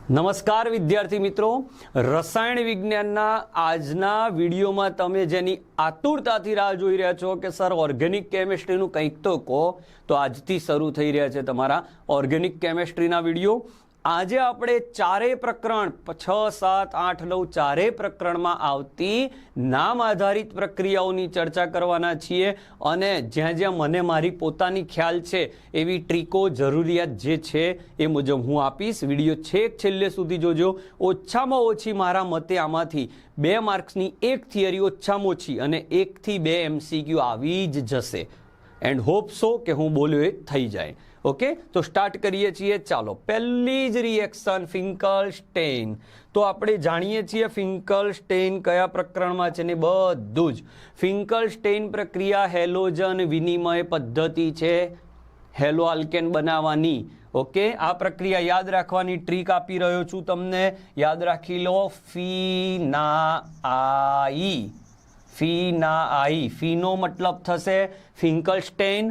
નમસ્કાર વિદ્યાર્થી મિત્રો, રસાયણ વિજ્ઞાનના આજના વિડીયોમાં તમે જેની આતુરતાથી રાહ જોઈ રહ્યા છો કે સર ઓર્ગેનિક કેમિસ્ટ્રીનું કંઈક તો કહો, તો આજથી શરૂ થઈ રહ્યા છે તમારા ઓર્ગેનિક કેમિસ્ટ્રીના વિડીયો। આજે આપણે ચારેય પ્રકરણ 6, 7, 8, 9 ચારેય પ્રકરણમાં આવતી નામ આધારિત પ્રક્રિયાઓની ચર્ચા કરવાના છીએ અને જ્યાં જ્યાં મને મારી પોતાની ખ્યાલ છે એવી ટ્રીકો જરૂરિયાત જે છે એ મુજબ હું આપીશ। વિડીયો છેક છેલ્લે સુધી જોજો। ઓછામાં ઓછી મારા મતે આમાંથી 2 માર્ક્સની એક થિયરી ઓછામાં ઓછી અને 1 થી 2 MCQ આવી જ જશે એન્ડ હોપ સો કે હું બોલ્યો એ થઈ જાય। ओके, तो स्टार्ट करिए छीए। चलो, पहली ज रिएक्शन फिंकल-स्टेन। तो આપણે જાણીએ છીએ ફિંકલ-સ્ટેન કયા પ્રકરણમાં છે ને બધું જ। ફિંકલ-સ્ટેન પ્રક્રિયા હેલોજન વિનિમય પદ્ધતિ છે હેલો આલ્કેન બનાવવાની। ઓકે, આ પ્રક્રિયા યાદ રાખવાની ટ્રીક આપી રહ્યો છું તમને, યાદ રાખી લો। ફીનાઆઈ, ફીનાઆઈ, ફીનો મતલબ થશે ફિંકલ-સ્ટેન,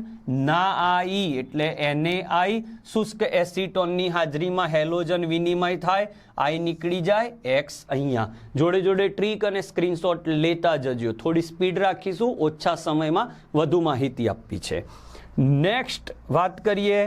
નાઆઈ એટલે NaI, શુષ્ક એસિટોનની હાજરીમાં હેલોજન વિનિમય થાય, આઈ નીકળી જાય, X અહીંયા। જોડે જોડે ટ્રીક અને સ્ક્રીનશોટ લેતા જજો, થોડી સ્પીડ રાખીશું, ઓછા સમયમાં વધુ માહિતી આપવી છે। નેક્સ્ટ વાત કરીએ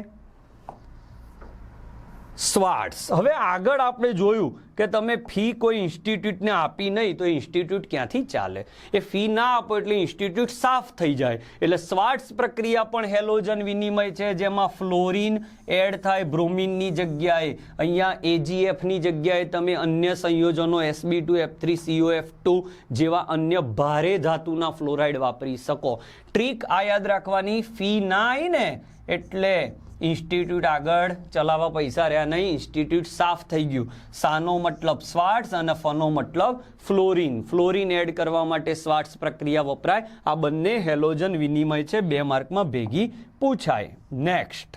સ્વાર્ટ્સ। હવે આગળ આપણે જોયું કે તમે ફી કોઈ ઇન્સ્ટિટ્યૂટને આપી નહીં તો ઇન્સ્ટિટ્યૂટ ક્યાંથી ચાલે, એ ફી ના આપો એટલે ઇન્સ્ટિટ્યૂટ સાફ થઈ જાય। એટલે સ્વાર્ટ્સ પ્રક્રિયા પણ હેલોજન વિનિમય છે જેમાં ફ્લોરિન એડ થાય બ્રોમિનની જગ્યાએ, અહીંયા AgFની જગ્યાએ તમે અન્ય સંયોજનો Sb2F3COF2 જેવા અન્ય ભારે ધાતુના ફ્લોરાઇડ વાપરી શકો। ટ્રીક આ યાદ રાખવાની, ફી ના આવી ને એટલે ઇન્સ્ટિટ્યૂટ આગળ ચલાવવા પૈસા રહ્યા નહીં, ઇન્સ્ટિટ્યૂટ સાફ થઈ ગયું। સાનો મતલબ સ્વાર્ટ્સ અને ફનો મતલબ ફ્લોરિન, ફ્લોરિન એડ કરવા માટે સ્વાર્ટ્સ પ્રક્રિયા વપરાય। આ બંને હેલોજન વિનિમય છે, 2 માર્કમાં ભેગી પૂછાય। નેક્સ્ટ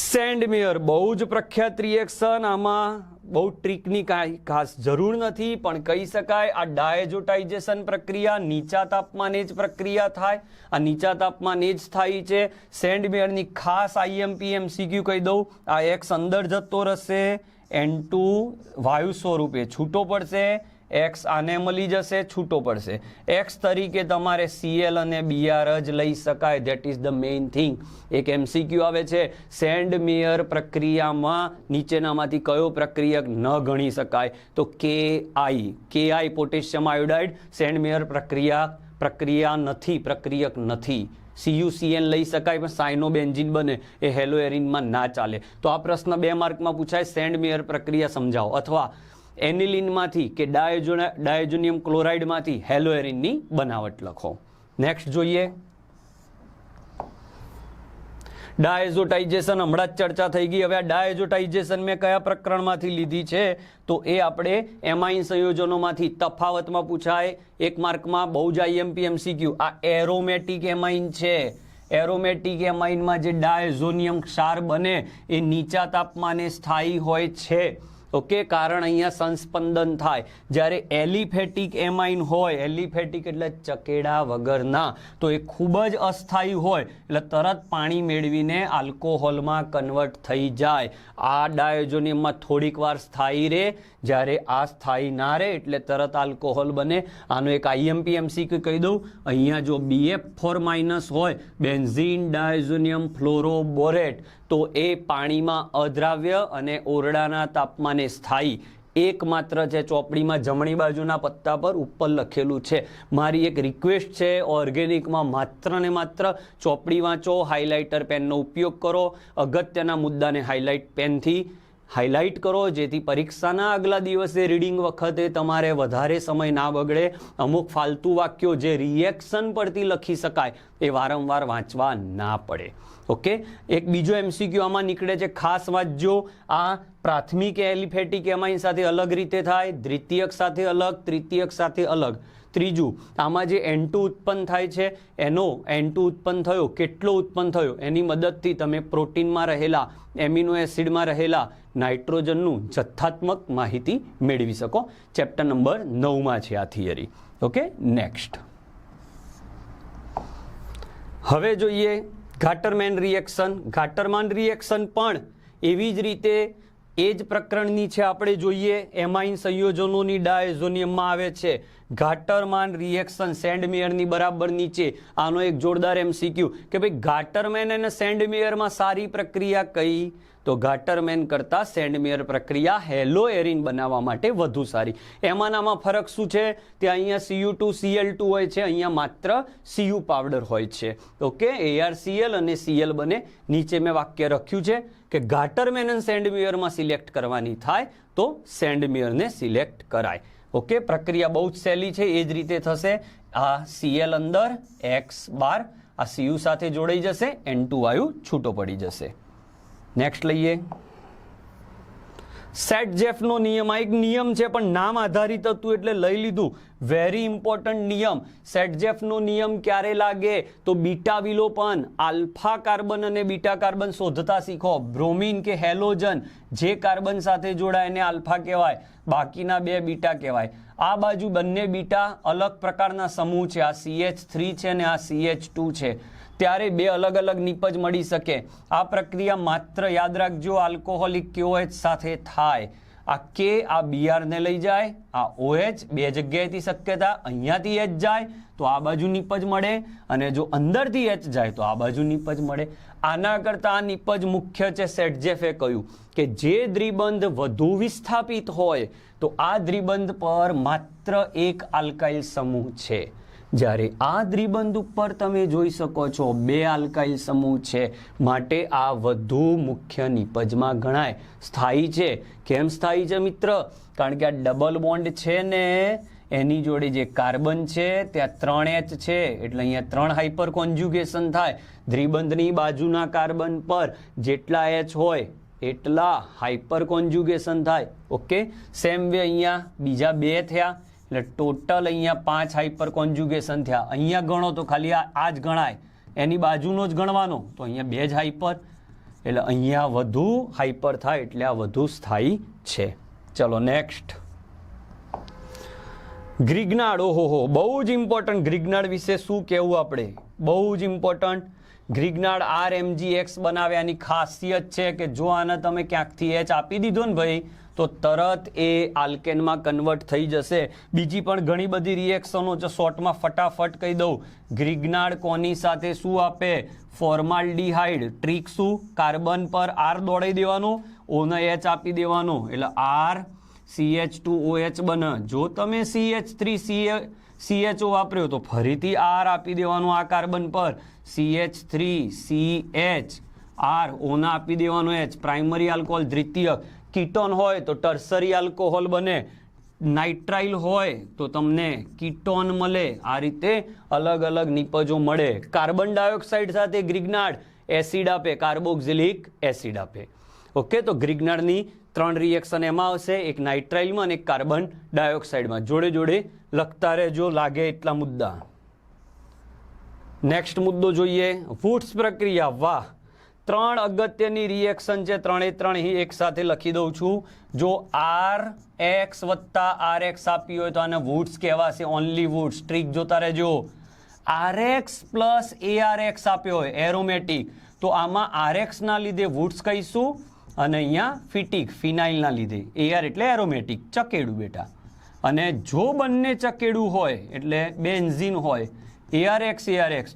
સેન્ડમેયર, બહુ જ પ્રખ્યાત રિએક્શન, આમાં બહુ ટ્રીકની કાંઈ ખાસ જરૂર નથી પણ કહી શકાય આ ડાયઝોટાઇઝેશન પ્રક્રિયા નીચા તાપમાને જ પ્રક્રિયા થાય, આ નીચા તાપમાને જ થાય છે। સેન્ડમેયરની ખાસ IMP MCQ કહી દઉં, આ X અંદર જતો રહેશે, N2 વાયુ સ્વરૂપે છૂટો પડશે, X આને મળી જશે, છૂટો પડશે। X તરીકે તમારે Cl અને Br જ લઈ શકાય, that is the main thing. એક MCQ આવે છે, સેન્ડમેયર પ્રક્રિયામાં નીચેનામાંથી કયો પ્રક્રિયક ન ગણી શકાય, તો KI પોટેશિયમ આયોડાઇડ સેન્ડમેયર પ્રક્રિયા નથી, પ્રક્રિયક નથી। CuCN લઈ શકાય પણ સાયનોબેન્ઝીન બને એ હેલોએરિનમાં ના ચાલે। તો આ પ્રશ્ન 2 માર્કમાં પૂછાય, સેન્ડમેયર પ્રક્રિયા સમજાવો, અથવા એનિલિનમાંથી કે ડાયઝોનિયમ ક્લોરાઇડમાંથી હેલોએરિનની બનાવટ લખો। નેક્સ્ટ જોઈએ ડાયઝોટાઇઝેશન, હમણાં જ ચર્ચા થઈ ગઈ। હવે આ ડાયઝોટાઇઝેશન મેં કયા પ્રકરણમાંથી લીધી છે તો એ આપણે એમાઇન સંયોજનોમાંથી તફાવતમાં પૂછાય 1 માર્કમાં, બહુ જ IMP MCQ। આ એરોમેટિક એમાઇન છે, એરોમેટિક એમાઇનમાં જે ડાયઝોનિયમ ક્ષાર બને એ નીચા તાપમાને સ્થાયી હોય છે। ઓકે, કારણ અહીંયા સંસ્પંદન થાય। જ્યારે એલિફેટિક એમાઇન હોય, એલિફેટિક એટલે ચકેડા વગરના, તો એ ખૂબ જ અસ્થાયી હોય એટલે તરત પાણી મેળવીને આલ્કોહોલમાં કન્વર્ટ થઈ જાય। આ ડાયઝોનિયમમાં થોડીક વાર સ્થાયી રહે, જ્યારે આ સ્થાયી ના રહે એટલે તરત આલ્કોહોલ બને। આનો એક IMP MCQ કહી દઉં, અહીંયા જો BF4- હોય, બેન્ઝીન ડાયઝોનિયમ ફ્લોરોબોરેટ, તો એ પાણીમાં અદ્રાવ્ય અને ઓરડાના તાપમાને સ્થાયી। એકમાત્ર છે ચોપડીમાં જમણી બાજુના પત્તા પર ઉપર લખેલું છે। મારી એક રિક્વેસ્ટ છે, ઓર્ગેનિકમાં માત્ર ને માત્ર ચોપડી વાંચો, હાઇલાઇટર પેનનો ઉપયોગ કરો, અગત્યના મુદ્દાને હાઇલાઇટ પેનથી હાઇલાઇટ કરો જેથી પરીક્ષાના આગલા દિવસે રીડિંગ વખતે તમારે વધારે સમય ના બગડે। અમુક ફાલતુ વાક્યો જે રિએક્શન પરથી લખી શકાય એ વારંવાર વાંચવા ના પડે। ઓકે, એક બીજો MCQ આમાં નીકળે છે, ખાસ વાંચજો। આ પ્રાથમિક એલિફેટિક એમાઇન સાથે અલગ રીતે થાય, દ્વિતીયક સાથે અલગ, તૃતીયક સાથે અલગ। ત્રીજું, આમાં જે N2 ઉત્પન્ન થાય છે એનો N2 ઉત્પન્ન થયો, કેટલો ઉત્પન્ન થયો એની મદદથી તમે પ્રોટીનમાં રહેલા, એમિનો એસિડમાં રહેલા નાઇટ્રોજનનું જથ્થાત્મક માહિતી મેળવી શકો। ચેપ્ટર નંબર 9માં છે આ થિયરી। ઓકે, નેક્સ્ટ હવે જોઈએ ઘાટરમેન રિએક્શન। ઘાટરમેન રિએક્શન પણ એવી જ રીતે એ જ પ્રકરણની છે આપણે જોઈએ. એમાઇન સંયોજનોની ડાયઝોનિયમમાં આવે છે ઘાટરમાન રિએક્શન સેન્ડમેયરની બરાબર નીચે. આનો એક જોરદાર MCQ કે ભાઈ ઘાટરમેન અને સેન્ડમેયરમાં સારી પ્રક્રિયા કઈ? તો ઘાટરમેન કરતાં સેન્ડમેયર પ્રક્રિયા હેલો એરિન બનાવવા માટે વધુ સારી. એમાંનામાં ફરક શું છે? ત્યાં અહીંયા Cu2Cl2 હોય છે, અહીંયા માત્ર Cu પાવડર હોય છે. ઓકે, ArCl અને Cl બને. નીચે મેં વાક્ય રખ્યું છે કે ઘાટરમેન અને સેન્ડમેયરમાં સિલેક્ટ કરવાની થાય તો સેન્ડમેયરને સિલેક્ટ કરાય. ઓકે, પ્રક્રિયા બહુ જ સહેલી છે. એ જ રીતે થશે. આ Cl અંદર X બાર આ Cu સાથે જોડાઈ જશે, N2 વાયુ છૂટો પડી જશે. નેક્સ્ટ લઈએ. સેટજેફનો નિયમ. આ એક નિયમ છે પણ નામ આધારિત હતું એટલે લઈ લીધું. વેરી ઇમ્પોર્ટન્ટ નિયમ. સેટજેફનો નિયમ ક્યારે લાગે? તો બીટા વિલોપન, આલ્ફા કાર્બન અને બીટા કાર્બન શોધતા શીખો. બ્રોમિન કે હેલોજન જે કાર્બન સાથે જોડાય એને આલ્ફા કહેવાય, બાકીના બે બીટા કહેવાય. આ બાજુ બંને બીટા અલગ પ્રકારના સમૂહ છે. આ CH3 છે અને આ CH2 છે. ત્યારે બે અલગ અલગ નિપજ મળી શકે. આ પ્રક્રિયા માત્ર યાદ રાખજો આલ્કોહોલિક KOH સાથે થાય. આ K આ Br ને લઈ જાય, આ OH બે જગ્યાએથી શક્યતા અહીંયાથી H જાય તો આ બાજુ નિપજ મળે, અને જો અંદરથી H જાય તો આ બાજુ નિપજ મળે. આના કરતાં આ નિપજ મુખ્ય છે. સેટજેફે કહ્યું કે જે દ્વિબંધ વધુ વિસ્થાપિત હોય તો આ દ્વિબંધ પર માત્ર એક આલ્કાઇલ સમૂહ છે. જ્યારે આ દ્વિબંધ ઉપર તમે જોઈ શકો છો બે આલ્કાઇલ સમૂહ છે, માટે આ વધુ મુખ્ય નિપજમાં ગણાય. સ્થાયી છે. કેમ સ્થાયી છે મિત્ર? કારણ કે આ ડબલ બોન્ડ છે ને એની જોડે જે કાર્બન છે ત્યાં 3H છે, એટલે અહીંયા 3 હાઇપર કોન્જ્યુગેશન થાય. દ્વિબંધની બાજુના કાર્બન પર જેટલા H હોય એટલા હાઇપર કોન્જ્યુગેશન થાય. ઓકે, સેમ વે અહીંયા બીજા બે થયા એટલે ટોટલ અહીંયા 5 હાઇપર કોન્જ્યુગેશન થયા. અહીંયા ગણો તો ખાલી આ જ ગણાય, એની બાજુનો જ ગણવાનો તો અહીંયા બે જ હાઇપર, એટલે અહીંયા વધુ હાઇપર થાય એટલે આ વધુ સ્થાયી છે. ચલો નેક્સ્ટ. ગ્રિગ્નાર્ડ. ઓહો, બહુ જ ઇમ્પોર્ટન્ટ. ગ્રિગ્નાર્ડ વિશે શું કહેવું આપણે? બહુ જ ઇમ્પોર્ટન્ટ. ગ્રિગ્નાર્ડ RMgX બનાવ્યાની ખાસિયત છે કે જો આને તમે ક્યાંકથી H આપી દીધો ને ભાઈ તો તરત એ આલ્કેનમાં કન્વર્ટ થઈ જશે. બીજી પણ ઘણી બધી રિએક્શનો છે, શોર્ટમાં ફટાફટ કહી દઉં. ગ્રિગ્નાર્ડ કોની સાથે શું આપે? ફોર્માલ્ડીહાઇડ. ટ્રીક શું? કાર્બન પર R દોડાઈ દેવાનો, O ને H આપી દેવાનો, એટલે R CH2OH બને. જો તમે CH3CHO વાપર્યો તો ફરીથી R આપી દેવાનો આ કાર્બન પર, CH3CH R, O ને આપી દેવાનો H. પ્રાઇમરી આલ્કોહોલ દ્વિતીયક. કીટોન હોય તો ટર્સરી આલ્કોહોલ બને, નાઇટ્રાઇલ હોય તો તમને કીટોન મળે. આ રીતે અલગ અલગ નિપજો મળે. કાર્બન ડાયોક્સાઇડ સાથે ગ્રિગ્નાર્ડ એસિડ આપે, કાર્બોક્સિલિક એસિડ આપે. ઓકે, તો ગ્રિગ્નાર્ડની 3 રિએક્શન એમાં આવશે, એક નાઇટ્રાઇલમાં અને એક કાર્બન ડાયોક્સાઇડમાં. જોડે જોડે લખતા રહેજો લાગે એટલા મુદ્દા. નેક્સ્ટ મુદ્દો જોઈએ. વુડ્સ પ્રક્રિયા. વાહ, 3 અગત્યની રિએક્શન છે. 3 એક સાથે લખી દઉં છું. જો RX વત્તા RX આપી હોય તો આને વુડ્સ કહેવાશે. Only woods. ટ્રીક જોતા રહેજો. RX પ્લસ ARX આપ્યો હોય એરોમેટિક, તો આમાં RX ના લીધે વુડ્સ કહીશું અને અહીંયા ફિટિક ફિનાઇલના લીધે. AR એટલે એરોમેટિક, ચકેડું બેટા. અને જો બંને ચકેડું હોય એટલે બેન્ઝીન હોય, ARX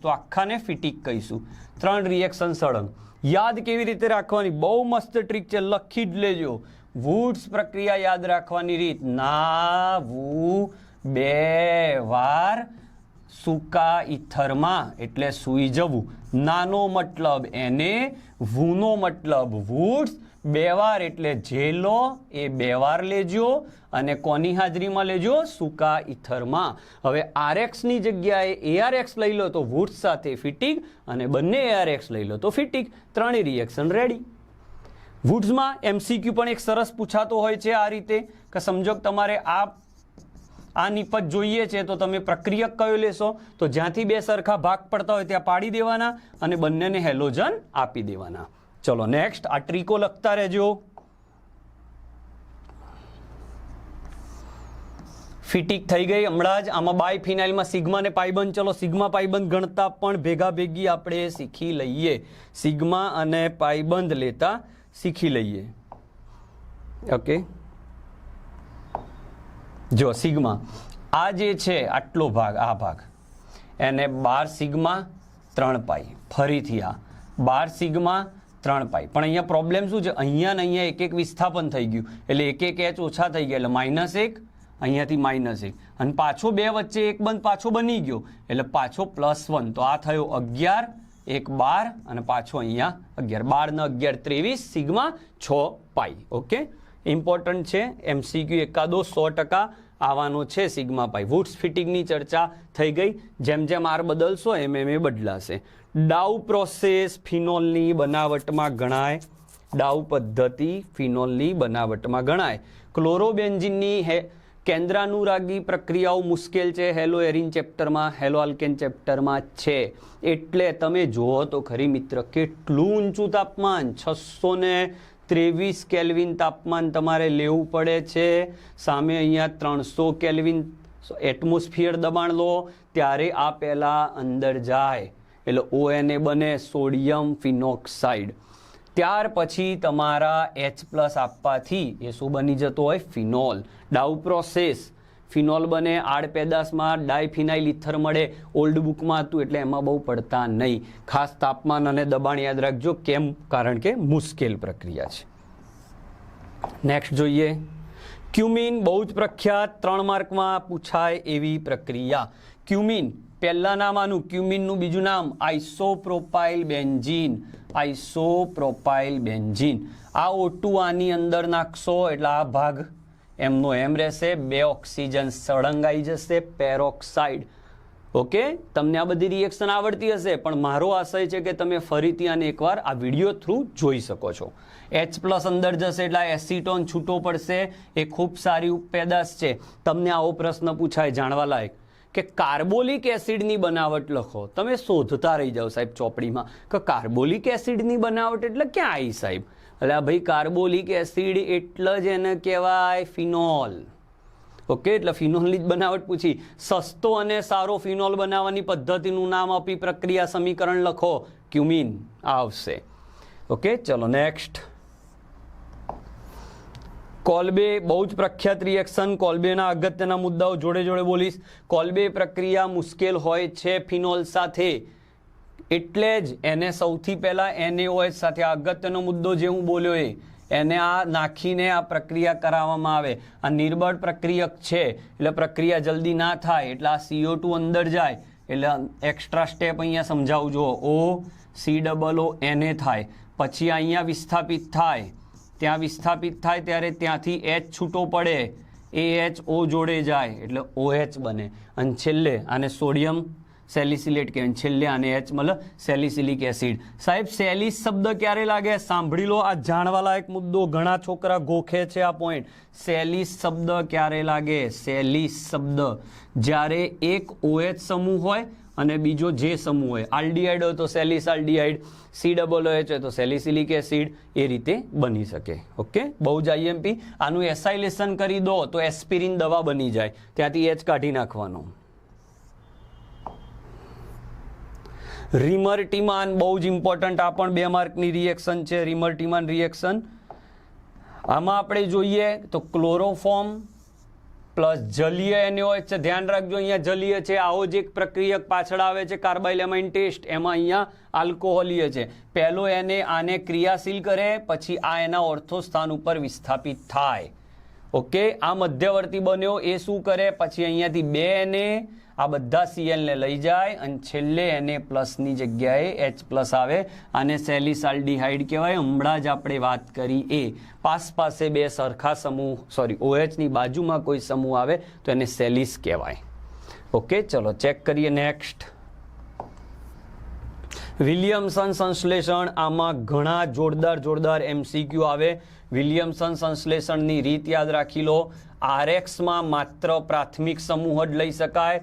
તો આખાને ફિટિક કહીશું. 3 રિએક્શન સળંગ. યાદ કેવી રીતે રાખવાની? બહુ મસ્ત ટ્રીક છે, લખી જ લેજો. વુડ્સ પ્રક્રિયા યાદ રાખવાની રીત: નાવું 2 વાર સૂકા ઇથરમાં, એટલે સૂઈ જવું. નાનો મતલબ એને, વૂનો મતલબ વુડ્સ. 2 વાર એટલે જેલો, એ 2 વાર લેજો અને કોની હાજરીમાં લેજો? સૂકા ઇથરમાં. હવે RX ની જગ્યાએ ARX લઈ લો તો વુડ્સ સાથે ફિટિક, અને બંને ARX લઈ લો તો ફિટિક. 3 રિએક્શન રેડી. વુડ્સમાં MCQ પણ એક સરસ પૂછાતો હોય છે આ રીતે કે સમજો કે તમારે આ નિપજ જોઈએ છે તો તમે પ્રક્રિયક કયો લેશો? તો જ્યાંથી 2 સરખા ભાગ પડતા હોય ત્યાં પાડી દેવાના અને બંનેને હેલોજન આપી દેવાના. ચલો નેક્સ્ટ. આ ટ્રીકો લખતા રહેજો. ફિટિક થઈ ગઈ હમણાં જ. આમાં બાયફિનાઇલમાં સિગ્મા ને પાઇબંધ. ચલો સિગ્મા પાઇબંધ ગણતા પણ ભેગા ભેગી આપણે શીખી લઈએ. સિગ્મા અને પાઇબંધ લેતા શીખી લઈએ. ઓકે, જો સિગ્મા આ જે છે આટલો ભાગ, આ ભાગ એને 12 સિગ્મા 3 પાઈ, ફરીથી આ 12 સિગ્મા 3 પાઈ. પણ અહીંયા પ્રોબ્લેમ શું છે, અહીંયા ને અહીંયા એક એક વિસ્થાપન થઈ ગયું એટલે એક એક એચ ઓછા થઈ ગયા એટલે -1, અહીંયાથી -1 અને પાછો 2 વચ્ચે એક બંધ પાછો બની ગયો એટલે પાછો +1. તો આ થયો 11, એક 12 અને પાછો અહીંયા 11, 12 ને 11 23 સિગ્મા 6 પાઈ. ઓકે, ઇમ્પોર્ટન્ટ છે, MCQ એકાદો 100% આવવાનો છે સિગ્મા પાઈ. વુડ્સ ફિટિંગની ચર્ચા થઈ ગઈ, જેમ જેમ આર બદલશો એમ એમ એ બદલાશે. ડાઉ પ્રોસેસ ફિનોલની બનાવટમાં ગણાય, ડાઉ પદ્ધતિ ફિનોલની બનાવટમાં ગણાય. ક્લોરોબેન્ઝીનની કેન્દ્રાનુરાગી પ્રક્રિયાઓ મુશ્કેલ છે, હેલો એરિન ચેપ્ટરમાં, હેલો આલ્કેન ચેપ્ટરમાં છે. એટલે તમે જુઓ તો ખરી મિત્ર, કેટલું ઊંચું તાપમાન, 623 કેલ્વિન તાપમાન તમારે લેવું પડે છે. સામે અહીંયા 300 કેલ્વિન એટમોસ્ફિયર દબાણ લો ત્યારે આ પહેલાં અંદર જાય એટલે ONA બને, સોડિયમ ફિનોક્સાઇડ. ત્યાર પછી તમારા H+ આપવાથી એ શું બની જતો હોય, ફિનોલ. ડાઉ પ્રોસેસ ફિનોલ બને, આડ પેદાશમાં ડાયફિનાઇલ ઇથર મળે. ઓલ્ડ બુકમાં હતું એટલે એમાં બહુ પડતા નહીં. ખાસ તાપમાન અને દબાણ યાદ રાખજો, કેમ, કારણ કે મુશ્કેલ પ્રક્રિયા છે. નેક્સ્ટ જોઈએ, ક્યુમિન, બહુ જ પ્રખ્યાત, 3 માર્કમાં પૂછાય એવી પ્રક્રિયા. ક્યુમિન, પહેલા નામ આનું ક્યુમિનનું, બીજું નામ આઇસોપ્રોપાઇલ બેન્ઝીન. આઇસોપ્રોપાઇલ બેન્ઝીન. આ O2 આની અંદર નાખશો એટલે આ ભાગ એમનો એમ રહેશે, 2 ઓક્સિજન સળંગાઈ જશે, પેરોક્સાઇડ. ઓકે, તમને આ બધી રિએક્શન આવડતી હશે, પણ મારો આશય છે કે તમે ફરીથી આને એકવાર આ વિડીયો થ્રુ જોઈ શકો છો. H+ અંદર જશે એટલે એસિટોન છૂટો પડશે, એ ખૂબ સારી ઉપપેદાશ છે. તમને આવો પ્રશ્ન પૂછાય જાણવા લાયક કે કાર્બોલિક એસિડની બનાવટ લખો, તમે શોધતા રહી જાઓ સાહેબ ચોપડીમાં કે કાર્બોલિક એસિડની બનાવટ એટલે ક્યાં આવી સાહેબ? એટલે ભાઈ કાર્બોલિક એસિડ એટલે જ એને કહેવાય ફિનોલ. ઓકે, એટલે ફિનોલની જ બનાવટ પૂછી. સસ્તો અને સારો ફિનોલ બનાવવાની પદ્ધતિનું નામ આપી પ્રક્રિયા સમીકરણ લખો, ક્યુમિન આવશે. ઓકે, ચલો નેક્સ્ટ. કોલ્બે, બહુ જ પ્રખ્યાત રિએક્શન. કોલ્બેના અગત્યના મુદ્દાઓ જોડે જોડે બોલીશ. કોલ્બે પ્રક્રિયા મુશ્કેલ હોય છે ફિનોલ સાથે, એટલે જ એને સૌથી પહેલાં NaOH સાથે અગત્યનો મુદ્દો જે હું બોલ્યો એને આ નાખીને આ પ્રક્રિયા કરાવવામાં આવે. આ નિર્બળ પ્રક્રિયક છે એટલે પ્રક્રિયા જલ્દી ના થાય, એટલે આ CO2 અંદર જાય એટલે એક્સ્ટ્રા સ્ટેપ અહીંયા સમજાવું જુઓ. OCOO Na થાય, પછી અહીંયા વિસ્થાપિત થાય, ત્યાં વિસ્થાપિત થાય ત્યારે ત્યાંથી H છૂટો પડે, AHO જોડે જાય એટલે OH બને, અને છેલ્લે આને સોડિયમ સેલિસિલેટ કહેવાય, છેલ્લે આને H મતલબ સેલિસિલિક એસિડ. સાહેબ સેલિસ શબ્દ ક્યારે લાગે સાંભળી લો, આ જાણવાલાયક મુદ્દો, ઘણા છોકરા ગોખે છે આ પોઈન્ટ. સેલિસ શબ્દ ક્યારે લાગે? સેલિસ શબ્દ જ્યારે એક OH સમૂહ હોય અને બીજો જે સમૂહ હોય, આલ્ડિહાઇડ હોય તો સેલિસ આલ્ડિહાઇડ, COOH હોય તો સેલિસિલિક એસિડ, એ રીતે બની શકે. ઓકે, બહુ જ IMP. આનું એસાઇલેશન કરી દો તો એસ્પિરિન દવા બની જાય, ત્યાંથી H કાઢી નાખવાનો. રિમર્ટીમાન બહુ જ ઇમ્પોર્ટન્ટ, આ પણ 2 માર્કની રિએક્શન છે. રિમર્ટીમાન રિએક્શન આમાં આપણે જોઈએ તો ક્લોરોફોર્મ પ્લસ જલીય NaOH છે. ધ્યાન રાખજો અહીંયા જલીય છે. આવો જ એક પ્રક્રિયક પાછળ આવે છે કાર્બાઇલેમાઇન ટેસ્ટ, એમાં અહીંયા આલ્કોહોલીય છે. પહેલો એને આને ક્રિયાશીલ કરે, પછી આ એના ઓર્થો સ્થાન ઉપર વિસ્થાપિત થાય. ઓકે, આ મધ્યવર્તી બન્યો, એ શું કરે, પછી અહીંયાથી 2 Na આ બધા Cl ને લઈ જાય અને છેલ્લે Na+ ની જગ્યાએ H+ આવે. આને સેલિસાલ્ડિહાઇડ કહેવાય. હમણાં જ આપણે વાત કરી એ પાસે 2 સરખા સમૂહ, સોરી OH ની બાજુમાં કોઈ સમૂહ આવે તો એને સેલિસ કહેવાય. ઓકે, ચલો ચેક કરીએ નેક્સ્ટ. વિલિયમસન સંશ્લેષણ, આમાં ઘણા જોરદાર MCQ આવે. વિલિયમસન સંશ્લેષણની રીત યાદ રાખી લો. RX માં માત્ર પ્રાથમિક સમૂહ જ લઈ શકાય.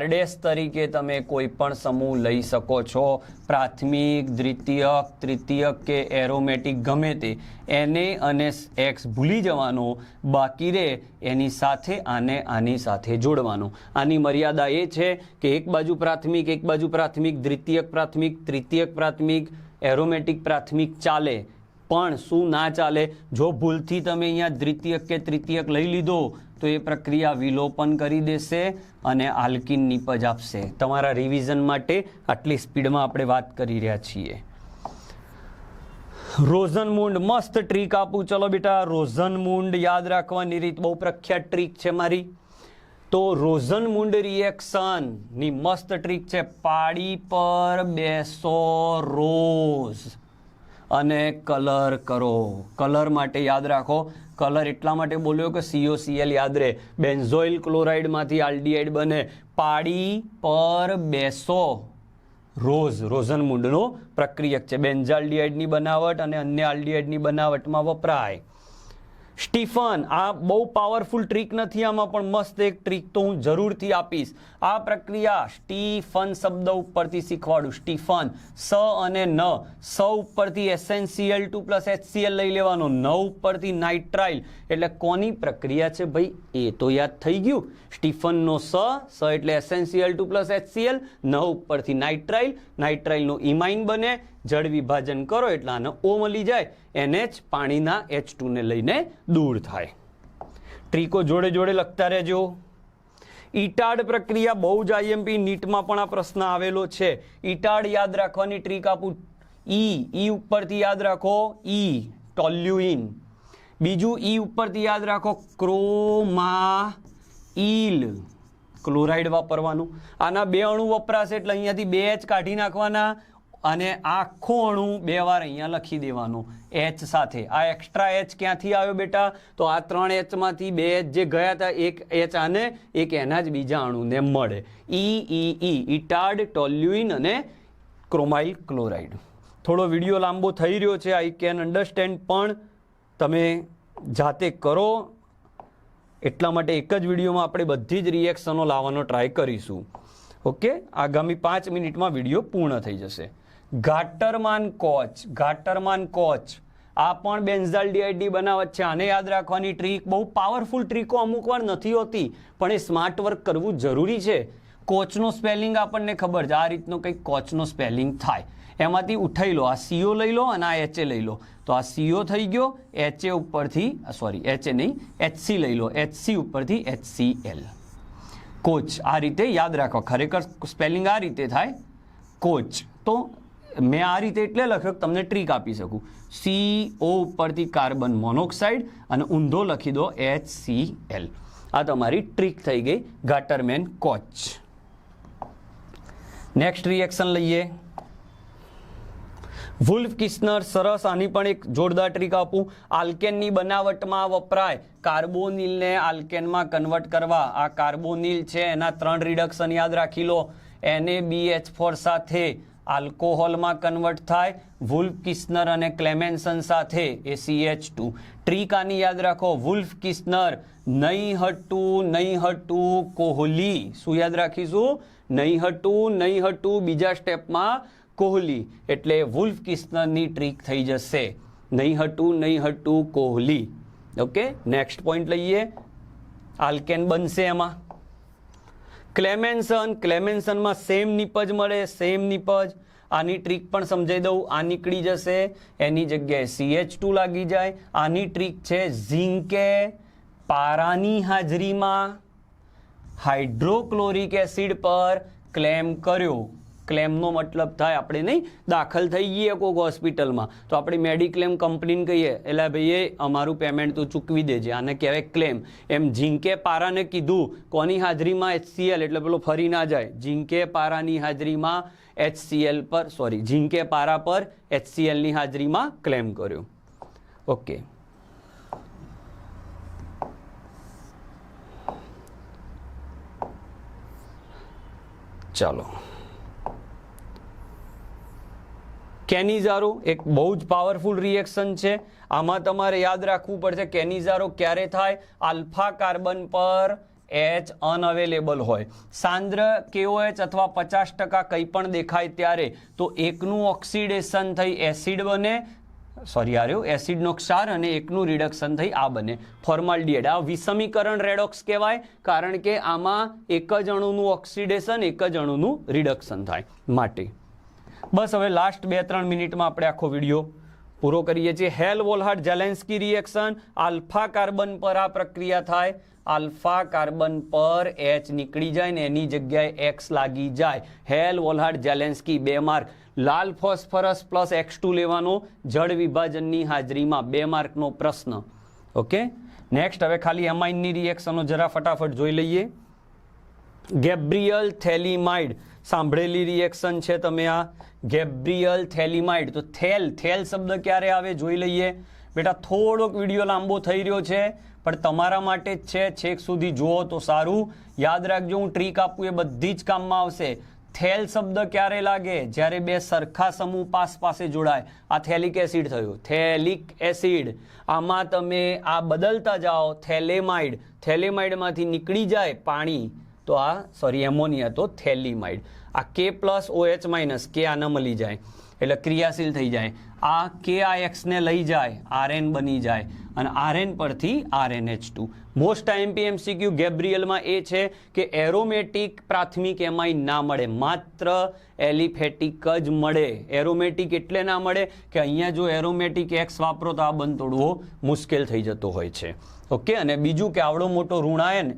R' તરીકે તમે કોઈ પણ સમૂહ લઈ શકો છો, પ્રાથમિક, દ્વિતીયક, તૃતીયક કે એરોમેટિક ગમે તે. Na અને X ભૂલી જવાનો, બાકી રે એની સાથે આની સાથે જોડવાનું. આની મર્યાદા એ છે કે એક બાજુ પ્રાથમિક, દ્વિતીયક પ્રાથમિક, તૃતીયક પ્રાથમિક, એરોમેટિક પ્રાથમિક ચાલે, પણ શું ના ચાલે, જો ભૂલથી તમે અહીંયા દ્વિતીયક કે તૃતીયક લઈ લીધો તો એ પ્રક્રિયા વિલોપન કરી દેશે અને આલ્કીન નિપજ આપશે. તમારા રિવિઝન માટે આટલી સ્પીડમાં આપણે વાત કરી રહ્યા છીએ. રોઝનમુંડ, મસ્ત ટ્રીક આપું. ચલો બેટા, રોઝનમુંડ યાદ રાખવાની રીત બહુ પ્રખ્યાત ટ્રીક છે મારી. તો રોઝનમુંડ રિએક્શનની મસ્ત ટ્રીક છે. પાડી પર બેસો રોઝ અને કલર કરો. કલર માટે યાદ રાખો, કલર એટલા માટે બોલ્યો કે COCl યાદ રહે. બેન્ઝોઇલ ક્લોરાઇડમાંથી આલ્ડીહાઇડ બને. પાડી પર બેસો રોઝ રોઝનમુંડનો પ્રક્રિયક છે. બેન્ઝાલ્ડીહાઇડની બનાવટ અને અન્ય આલ્ડીહાઇડની બનાવટમાં વપરાય. સ્ટીફન, આ બહુ પાવરફુલ ટ્રીક નથી, આમાં પણ મસ્ત એક ટ્રીક તો હું જરૂરથી આપીશ. આ પ્રક્રિયા સ્ટીફન શબ્દ ઉપરથી શીખવાડું. સ્ટીફન, સ અને ન. સ ઉપરથી SnCl2 + HCl લઈ લેવાનો. ન ઉપરથી નાઇટ્રાઇલ. એટલે કોની પ્રક્રિયા છે ભાઈ? એ તો યાદ થઈ ગયું. સ્ટીફનનો સ એટલે SnCl2 + HCl. ન ઉપરથી નાઇટ્રાઇલ. નાઇટ્રાઇલનો ઇમાઇન બને. જળ વિભાજન કરો એટલે આને O મળી જાય. NH પાણીના H2 ને લઈને દૂર થાય. ટ્રીકો જોડે જોડે લખતા રહેજો. ઇટાડ પ્રક્રિયા બહુ જ IMP નીટમાં પણ આ પ્રશ્ન આવેલો છે. ઇટાડ યાદ રાખવાની ટ્રીક આપું. ઈ ઉપરથી યાદ રાખો ટોલ્યુઇન. બીજું ઉપરથી યાદ રાખો ક્રોમાઇલ. ક્લોરાઇડ વાપરવાનું. આના 2 અણુ વપરાશે એટલે અહીંયાથી 2H કાઢી નાખવાના અને આખો અણુ 2 વાર અહીંયા લખી દેવાનો H સાથે. આ એક્સ્ટ્રા H ક્યાંથી આવ્યો બેટા? તો આ 3 H માંથી 2 H જે ગયા હતા, એક H આને, એક એના જ બીજા અણુને મળે. ઇટાડ, ટોલ્યુઇન અને ક્રોમાઇલ ક્લોરાઇડ. થોડો વિડીયો લાંબો થઈ રહ્યો છે, આઈ કેન અન્ડરસ્ટેન્ડ, પણ તમે જાતે કરો એટલા માટે એક જ વિડીયોમાં આપણે બધી જ રિએક્શનો લાવવાનો ટ્રાય કરીશું. ઓકે, આગામી 5 મિનિટમાં વિડીયો પૂર્ણ થઈ જશે. ગાટરમાન કોચ, ગાટરમાન કોચ આ પણ બેન્ઝાલ્ડીહાઇડની બનાવટ છે. આને યાદ રાખવાની ટ્રીક, બહુ પાવરફુલ ટ્રીકો અમુક વાર નથી હોતી, પણ એ સ્માર્ટ વર્ક કરવું જરૂરી છે. કોચનો સ્પેલિંગ આપણને ખબર છે, આ રીતનો કંઈક કોચનો સ્પેલિંગ થાય. એમાંથી ઉઠાઈ લો, આ CO લઈ લો અને આ HA લઈ લો. તો આ CO થઈ ગયો, HA ઉપરથી HA નહીં, HC લઈ લો, HC ઉપરથી HCl. કોચ આ રીતે યાદ રાખો. ખરેખર સ્પેલિંગ આ રીતે થાય કોચ. તો મેં આ રીતે એટલે લખ્યો તમને ટ્રીક આપી શકું. CO ઉપરથી કાર્બન મોનોક્સાઇડ અને ઊંધો લખી દો HCl. આ તમારી ટ્રીક થઈ ગઈ ગાટરમેન કોચ. નેક્સ્ટ રિએક્શન લઈએ. વુલ્ફ કિસ્નર, સરસ. આની પણ એક જોરદાર ટ્રીક આપું. આલ્કેનની બનાવટમાં વપરાય. કાર્બોનિલને આલ્કેનમાં કન્વર્ટ કરવા. આ કાર્બોનિલ છે, એના 3 રિડક્શન યાદ રાખી લો. NaBH4 સાથે આલ્કોહોલમાં કન્વર્ટ થાય. વુલ્ફ કિસ્નર અને ક્લેમેન્સન સાથે ACH2. ટ્રીક આની યાદ રાખો. વુલ્ફ કિસ્નર નહીં હતું કોહલી. શું યાદ રાખીશું? નહીં હતું બીજા સ્ટેપમાં કોહલી. એટલે વુલ્ફ કિસ્નરની ટ્રીક થઈ જશે. નહીં હતું કોહલી. ઓકે, નેક્સ્ટ પોઈન્ટ લઈએ. આલ્કેન બનશે એમાં. ક્લેમેન્સનમાં સેમ નિપજ મળે, સેમ નિપજ. આની ટ્રીક પણ સમજાઈ દઉં. આ નીકળી જશે, એની જગ્યાએ CH2 લાગી જાય. આની ટ્રીક છે ઝીંકે પારાની હાજરીમાં હાઇડ્રોક્લોરિક એસિડ પર ક્લેમ કર્યો. ક્લેમનો મતલબ થાય આપણે નહીં દાખલ થઈ ગઈએ કોઈક હોસ્પિટલમાં તો આપણે મેડિક્લેમ કંપનીને કહીએ એટલે ભાઈ અમારું પેમેન્ટ તો ચૂકવી દેજે, આને કહેવાય ક્લેમ. એમ ઝીંકે પારાને કીધું કોની હાજરીમાં HCl, એટલે પેલો ફરી ના જાય. ઝીંકે પારાની હાજરીમાં ઝીંકે પારા પર HClની હાજરીમાં ક્લેમ કર્યો. ઓકે, ચાલો. કેનિઝારો એક બહુ જ પાવરફુલ રિએક્શન છે. આમાં તમારે યાદ રાખવું પડશે કેનિઝારો ક્યારે થાય? આલ્ફા કાર્બન પર H અનઅવેલેબલ હોય, સાંદ્ર KOH અથવા 50% કંઈ પણ દેખાય ત્યારે, તો એકનું ઓક્સિડેશન થઈ એસિડ બને, એસિડનો ક્ષાર, અને એકનું રિડક્શન થઈ આ બને ફોર્માલ્ડિહાઇડ. આ વિષમીકરણ રેડોક્સ કહેવાય, કારણ કે આમાં એક જ અણુનું ઓક્સિડેશન, એક જ અણુનું રિડક્શન થાય માટે. બસ હવે લાસ્ટ 2-3 મિનિટમાં આપણે આખો વિડીયો પૂરો કરીએ છીએ. હેલ વોલહાર્ડ જેલેન્સ્કી રિએક્શન, આલ્ફા કાર્બન પર આ પ્રક્રિયા થાય, આલ્ફા કાર્બન પર H નીકળી જાય ને એની જગ્યાએ X લાગી જાય. હેલ વોલહાર્ડ જેલેન્સ્કી 2 માર્ક. લાલ ફોસ્ફરસ પ્લસ X2 લેવાનો જળ વિભાજનની હાજરીમાં, 2 માર્કનો પ્રશ્ન. ઓકે, નેક્સ્ટ હવે ખાલી એમાઇનની રિએક્શનો જરા ફટાફટ જોઈ લઈએ. ગેબ્રિયલ થેલિમાઇડ, સાંભળેલી રિએક્શન છે તમે આ ગેબ્રિયલ થેલિમાઇડ. તો થેલ શબ્દ ક્યારે આવે જોઈ લઈએ. બેટા થોડોક વિડીયો લાંબો થઈ રહ્યો છે પણ તમારા માટે જ છે, છેક સુધી જુઓ તો સારું. યાદ રાખજો, હું ટ્રીક આપું એ બધી જ કામમાં આવશે. થેલ શબ્દ ક્યારે લાગે? જ્યારે 2 સરખા સમૂહ પાસે જોડાય. આ થેલિક એસિડ થયું, થેલિક એસિડ. આમાં તમે આ બદલતા જાઓ, થેલેમાઇડ, થેલેમાઇડમાંથી નીકળી જાય પાણી, તો આ એમોનિયા, તો થેલિમાઇડ. આ K પ્લસ OH માઇનસ, કે આને મળી જાય એટલે ક્રિયાશીલ થઈ જાય. આ કે આ X ને લઈ જાય, RN બની જાય અને RN પરથી RNH2. મોસ્ટ MCQ ગેબ્રિયલમાં એ છે કે એરોમેટિક પ્રાથમિક એમાઇન ના મળે, માત્ર એલિફેટિક જ મળે. એરોમેટિક એટલે ના મળે કે અહીંયા જો એરોમેટિક X વાપરો તો આ બંધ તોડવો મુશ્કેલ થઈ જતો હોય છે. ઓકે, અને બીજું કે આવડો મોટો ઋણાયન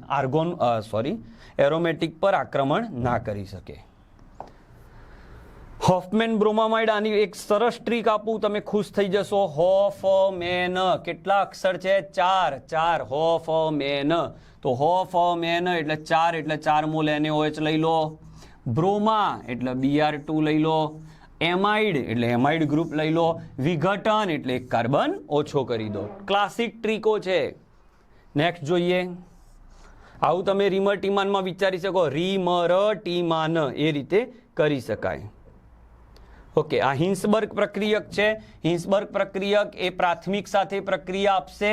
એરોમેટિક પર આક્રમણ ના કરી શકે. હોફમેન બ્રોમામાઇડ, આની એક સરસ ટ્રીક આપું, તમે ખુશ થઈ જશો. હોફમેન, કેટલા અક્ષર છે? 4. હોફમેન, તો હોફમેન એટલે 4, એટલે 4 મોલ NaOH લઈ લો. બ્રોમા એટલે Br2 લઈ લો. એમાઇડ એટલે એમાઇડ ગ્રુપ લઈ લો. વિઘટન એટલે 1 કાર્બન ઓછો કરી દો. ક્લાસિક ટ્રીકો છે. નેક્સ્ટ જોઈએ. આવું તમે રીમર ટીમાનમાં વિચારી શકો, રીમર ટીમાન, એ રીતે કરી શકાય. ઓકે, આ હિન્સબર્ગ પ્રક્રિયક છે. હિન્સબર્ગ પ્રક્રિયક એ પ્રાથમિક સાથે પ્રક્રિયા આપશે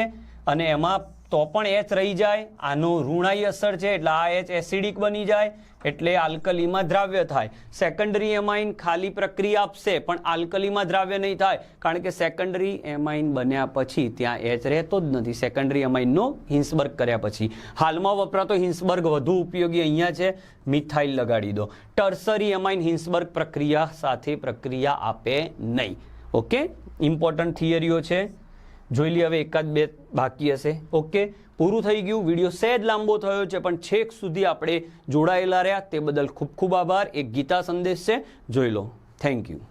અને એમાં તો પણ H રહી જાય. આનો ઋણાઈ અસર છે એટલે આ H એસિડિક બની જાય એટલે આલ્કલીમાં દ્રાવ્ય થાય. સેકન્ડરી એમાઇન ખાલી પ્રક્રિયા આપશે પણ આલ્કલીમાં દ્રાવ્ય નહીં થાય, કારણ કે સેકન્ડરી એમાઇન બન્યા પછી ત્યાં H રહેતો જ નથી, સેકન્ડરી એમાઇનનો હિન્સબર્ગ કર્યા પછી. હાલમાં વપરાતો હિન્સબર્ગ વધુ ઉપયોગી અહીંયા છે, મિથાઇલ લગાડી દો. ટર્સરી એમાઇન હિન્સબર્ગ પ્રક્રિયા સાથે પ્રક્રિયા આપે નહીં. ઓકે, ઇમ્પોર્ટન્ટ થિયરીઓ છે, જોઈ લે. હવે 1-2 બાકી હશે. ઓકે, પૂરું થઈ ગયું. વિડીયો સહેજ લાંબો થયો છે પણ છેક સુધી આપણે જોડાયેલા રહ્યા તે બદલ ખૂબ ખૂબ આભાર. એક ગીતા સંદેશ છે, જોઈ લો. Thank you.